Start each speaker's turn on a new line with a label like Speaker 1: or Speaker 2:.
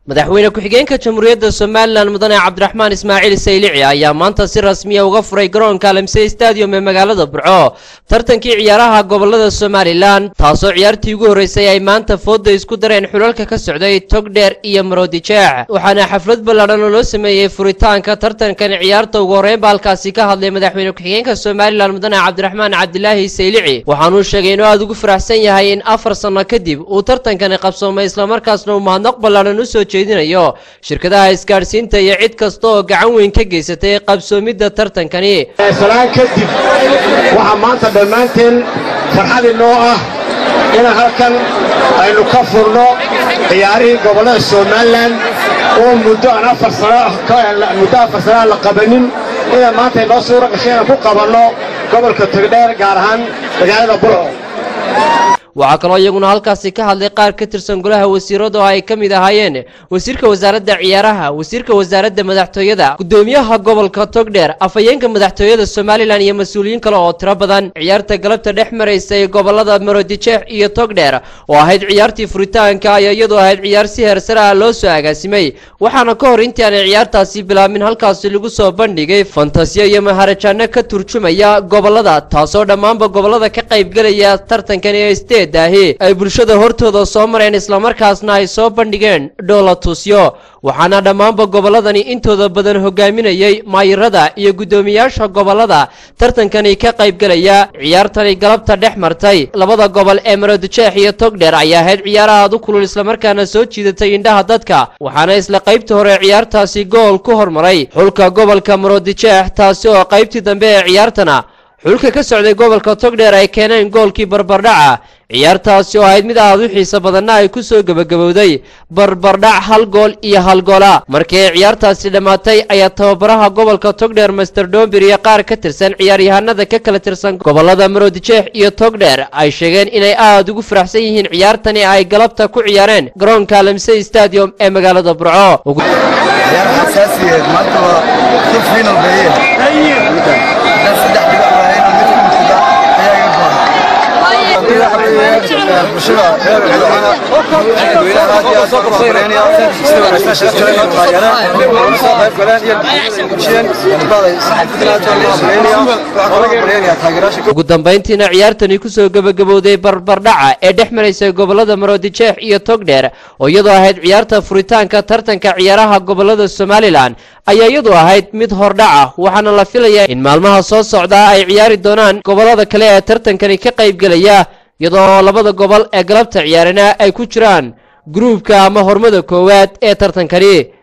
Speaker 1: madaxweyne ku-xigeenka jamhuuriyadda Soomaaliland mudane Cabdiraxmaan Ismaaciil Saylici ayaa maanta si rasmi ah uga furay garoonka Lamsey Stadium ee magaalada Burco tartankii ciyaaraha gobolada Soomaaliland taasoo ciyaartii ugu horeysay ay maanta fooda isku dareen xulalka ka socday Togdheer iyo Maroodijeex waxaana xaflad ballaaran loo sameeyay furitaanka tartankan ciyaarta ugu horeyn halkaasi ka hadlay madaxweyne ku-xigeenka Soomaaliland mudane Cabdiraxmaan Cabdilaahi Saylici waxaanu sheegay inuu aad ugu faraxsan yahay in 4 sano kadib uu tartankan qabsoomay isla markaasna uu mahadnaq ballaaran u soo shirkadaha isgaarsiinta iyo cid kasta oo gacan weyn ka geysatay qabsoomidda tartankani
Speaker 2: salaan kadib waxa maanta dhamaanteen farxad inoo ah in halkan aynu ka furno ciyaarihii gobolada Soomaaliland oo muddo 4 sano la qabanin in maanta loo soo raqasheen ku qabanno gobolka Togdheer gaar ahaan magaalada Burco
Speaker 1: waxa kale oo iyaguna halkaasi ka hadlay qaar ka tirsan golaha wasiirada oo ay kamid ahaayeen wasiirka wasaaradda ciyaaraha wasiirka wasaaradda madaxtooyada gudoomiyaha gobolka Togdheer afayeenka madaxtooyada Soomaaliland iyo mas'uuliyiin kale oo tiro badan ciyaarta galabta dhex mareysay gobolada Maroodijeex iyo Togdheer oo ahayd ciyaartii furitaanka ay iyadoo ahayd ciyaar si heer sare ah loo soo agaasimay waxaana ka hor intii aan ciyaartaasi bilaabmin halkaasi lagu soo bandhigay fantasiyo iyo maharajaano ka turjumaya gobolada taasoo dhammaanba gobolada ka qayb galaya tartankan ee ay bulshada hortooda soo mareen isla markaasna ay soo bandhigeen dhoolatusyo waxaana dhammaanba goboladani intooda badan hogaaminayay maayirada iyo gudoomiyaasha gobolada tartankani ka qayb galaya ciyaartani galabta dhex martay labada gobol ee Maroodijeex iyo Togdheer ayaa ahayd ciyaar aad u kulul isla markaana soo jiidatay indhaha dadka waxaana isla qaybta hore ciyaartaasi gool ku hormaray xulka gobolka Maroodijeex taasi oo qaybtii dambe ee ciyaartana xulka ka socday gobolka Togdheer ay keeneen goolkii barbardhaca ciyaartaasi oo ahayd mid aad u xiiso badan ay ku soo gabagabowday barbardhac hal gool iyo hal goola markii ciyaartaasi dhamaatay ayaa tababaraha gobolka Togdheer Master Dombir iyo qaar ka tirsan ciyaaryahanada ka kala tirsan gobolada Maroodijeex iyo Togdheer ay sheegeen inay aad ugu faraxsan yihiin ciyaartani ay galabta ku ciyaareen garoonka Lamsey Stadium ee magaalada Burco ugu dambeyntiina ciyaartani ku soo gabagabowday barbardhaca ee dhex mareysay gobolada Maroodijeex iyo Togdheer oo iyadoo ahayd ciyaarta furitaanka tartanka ciyaaraha gobolada Soomaaliland ayaa iyadoo ahayd mid hordhaca waxaana la filayaa in maalmaha soo socda ay ciyaari doonaan gobolada kale ee tartankani ka qayb galaya iyadoo labada gobol ee galabta ciyaarina ay ku jiraan gruubka ama hormada koowaad ee tartankani